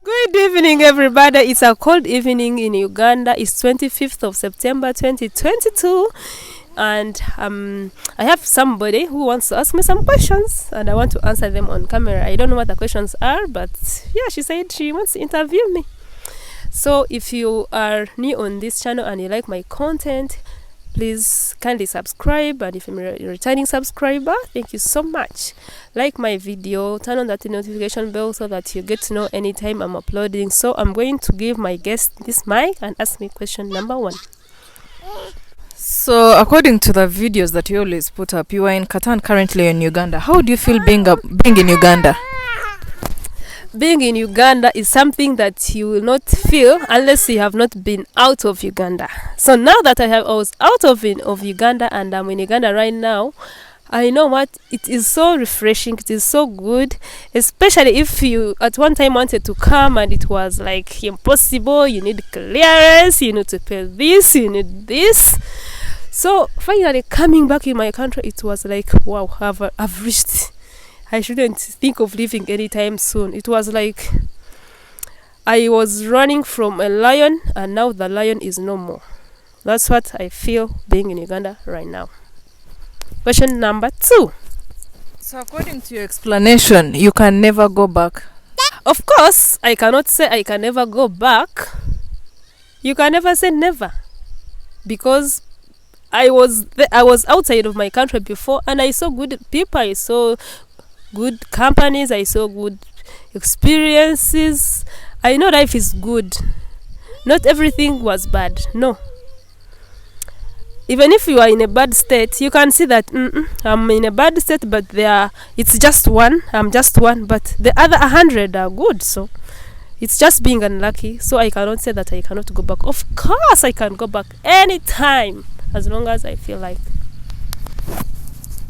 Good evening, everybody. It's a cold evening in Uganda. It's 25th of September 2022, and I have somebody who wants to ask me some questions, and I want to answer them on camera. I don't know what the questions are, but yeah, she said she wants to interview me. So if you are new on this channel and you like my content, please kindly subscribe, and if you're a returning subscriber, thank you so much. Like my video, turn on that notification bell so that you get to know anytime I'm uploading. So I'm going to give my guest this mic and ask me question number 1. So according to the videos that you always put up, you are in Qatar and currently in Uganda. How do you feel being in Uganda? Being in Uganda is something that you will not feel unless you have not been out of Uganda. So now that I was out of Uganda and I'm in Uganda right now, I know what it is. So refreshing, it is so good, especially if you at one time wanted to come and it was like impossible. You need clearance, you need to pay this, you need this. So finally coming back in my country, it was like, wow, I've reached. I shouldn't think of leaving anytime soon. It was like I was running from a lion and now the lion is no more. That's what I feel being in Uganda right now. Question number 2. So according to your explanation, you can never go back. Of course, I cannot say I can never go back. You can never say never, because I was outside of my country before and I saw good people, I saw good companies, I saw good experiences. I know life is good. Not everything was bad. No. Even if you are in a bad state, you can see that I'm in a bad state, but it's just one. I'm just one, but the other 100 are good. So it's just being unlucky. So I cannot say that I cannot go back. Of course, I can go back anytime as long as I feel like.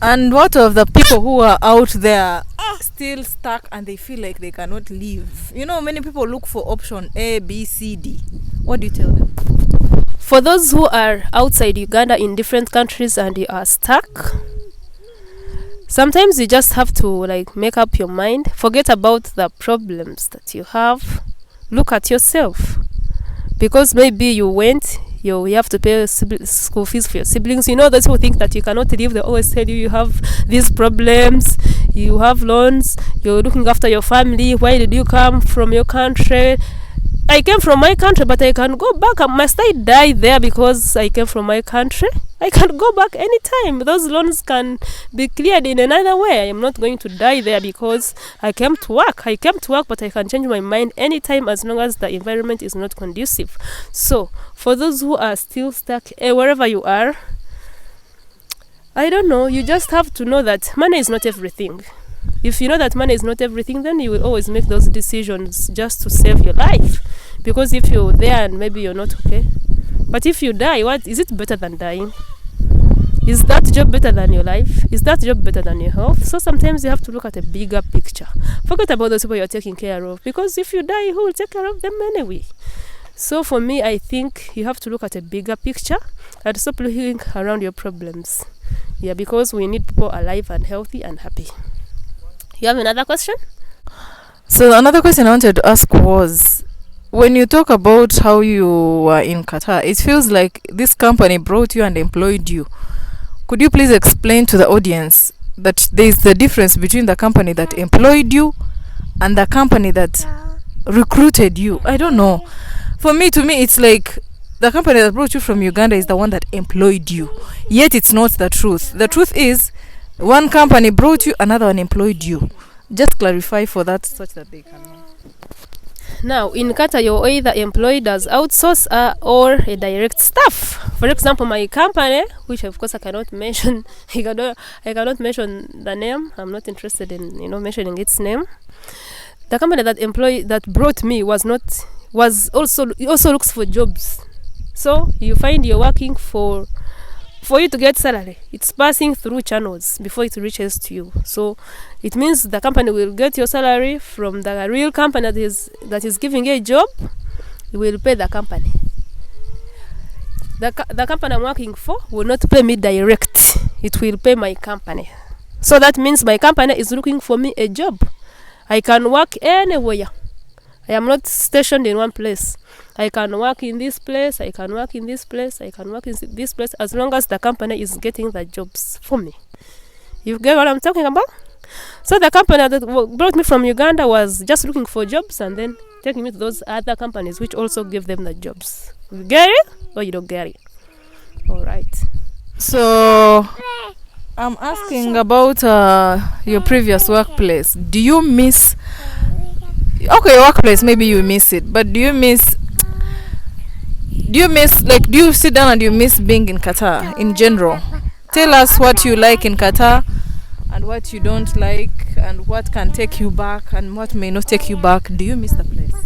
And what of the people who are out there still stuck and they feel like they cannot leave? You know, many people look for option A, B, C, D. What do you tell them? For those who are outside Uganda in different countries and you are stuck, sometimes you just have to make up your mind. Forget about the problems that you have. Look at yourself. Because maybe you have to pay school fees for your siblings. You know, those who think that you cannot leave, they always tell you have these problems, you have loans, you're looking after your family. Why did you come from your country? I came from my country, but I can go back. Must I die there because I came from my country? I can go back anytime. Those loans can be cleared in another way. I am not going to die there because I came to work. But I can change my mind anytime as long as the environment is not conducive. So, for those who are still stuck wherever you are, I don't know, you just have to know that money is not everything. If you know that money is not everything, then you will always make those decisions just to save your life. Because if you're there and maybe you're not okay, but if you die, what is it better than dying? Is that job better than your life? Is that job better than your health? So sometimes you have to look at a bigger picture. Forget about those people you're taking care of, because if you die, who will take care of them anyway? So for me, I think you have to look at a bigger picture and stop looking around your problems. Yeah, because we need people alive and healthy and happy. You have another question? So another question I wanted to ask was, when you talk about how you were in Qatar, it feels like this company brought you and employed you. Could you please explain to the audience that there is the difference between the company that employed you and the company that recruited you? I don't know. To me, it's like the company that brought you from Uganda is the one that employed you. Yet it's not the truth. The truth is, one company brought you, another one employed you. Just clarify for that such that they can know. Now, in Qatar, you're either employed as outsource or a direct staff. For example, my company, which of course I cannot mention, I cannot mention the name. I'm not interested in mentioning its name. The company that brought me also looks for jobs. So you find you're working for you to get salary, it's passing through channels before it reaches to you. So it means the company will get your salary from the real company that is giving you a job. You will pay the company. The company I'm working for will not pay me direct. It will pay my company. So that means my company is looking for me a job. I can work anywhere. I am not stationed in one place. I can work in this place, I can work in this place, I can work in this place, as long as the company is getting the jobs for me. You get what I'm talking about? So the company that brought me from Uganda was just looking for jobs and then taking me to those other companies which also give them the jobs. You get it or you don't get it? All right. So I'm asking about your previous workplace. Do you miss? Okay, your workplace, maybe you miss it, but do you miss? Do you sit down and you miss being in Qatar in general? Tell us what you like in Qatar and what you don't like and what can take you back and what may not take you back. Do you miss the place?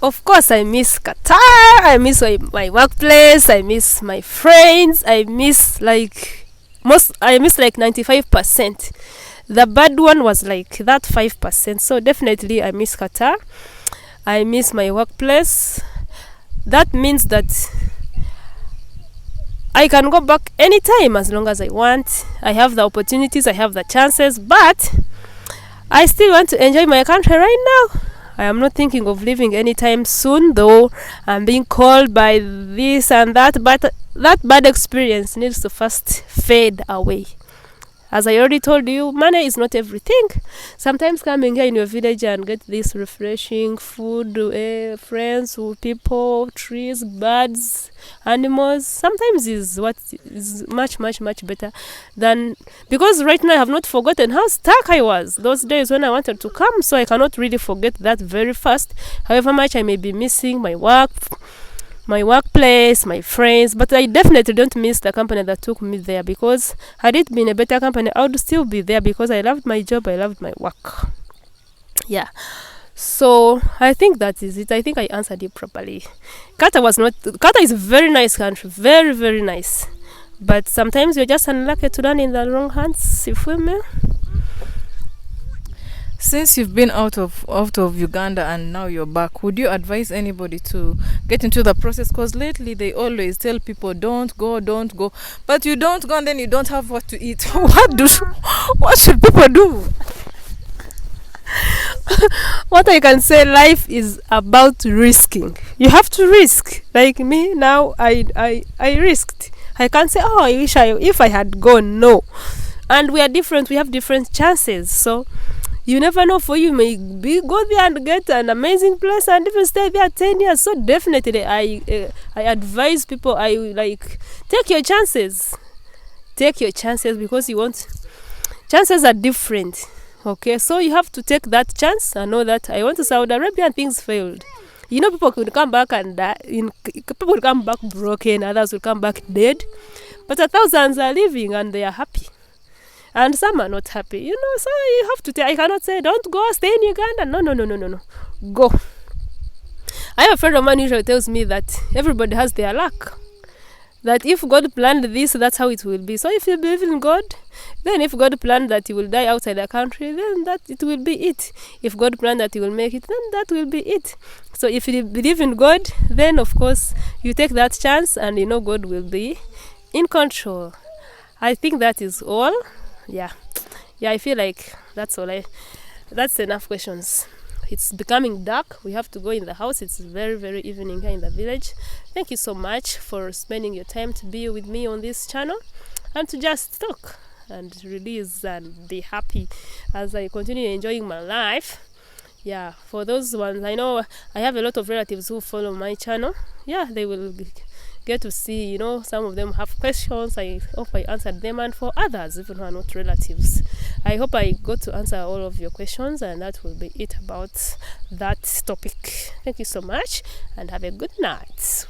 Of course, I miss Qatar. I miss my workplace. I miss my friends. I miss like 95%. The bad one was like that 5%. So definitely I miss Qatar. I miss my workplace. That means that I can go back anytime as long as I want. I have the opportunities, I have the chances, but I still want to enjoy my country right now. I am not thinking of leaving anytime soon, though I'm being called by this and that, but that bad experience needs to first fade away. As I already told you, money is not everything. Sometimes coming here in your village and get this refreshing food, friends, people, trees, birds, animals, sometimes is what is much better than, because right now I have not forgotten how stuck I was those days when I wanted to come, so I cannot really forget that very fast. However much I may be missing my workplace, my friends, but I definitely don't miss the company that took me there, because had it been a better company, I would still be there because I loved my job, I loved my work. Yeah. So I think that is it. I think I answered you properly. Qatar is a very nice country, very, very nice. But sometimes you're just unlucky to land in the wrong hands, you feel me? Since you've been out of Uganda and now you're back, would you advise anybody to get into the process? Because lately they always tell people don't go, but you don't go and then you don't have what to eat. What should people do? What I can say, life is about risking. You have to risk. Like me now, I risked. I can't say, oh, I wish if I had gone. No. And we are different. We have different chances. So you never know, for you may go there and get an amazing place and even stay there 10 years. So definitely I advise people, take your chances. Take your chances, because chances are different. Okay, so you have to take that chance and know that I went to Saudi Arabia and things failed. You know, people could come back and die. People will come back broken, others will come back dead. But thousands are living and they are happy. And some are not happy, so you have to I cannot say, don't go, stay in Uganda. No. Go. I have a friend of mine who usually tells me that everybody has their luck. That if God planned this, that's how it will be. So if you believe in God, then if God planned that you will die outside the country, then that it will be it. If God planned that you will make it, then that will be it. So if you believe in God, then of course you take that chance and God will be in control. I think that is all. Yeah, I feel like that's all. That's enough questions. It's becoming dark. We have to go in the house. It's very, very evening here in the village. Thank you so much for spending your time to be with me on this channel and to just talk and release and be happy as I continue enjoying my life. Yeah, for those ones, I know I have a lot of relatives who follow my channel. Yeah, they will get to see, some of them have questions. I hope I answered them, and for others, even who are not relatives, I hope I got to answer all of your questions, and that will be it about that topic. Thank you so much and have a good night.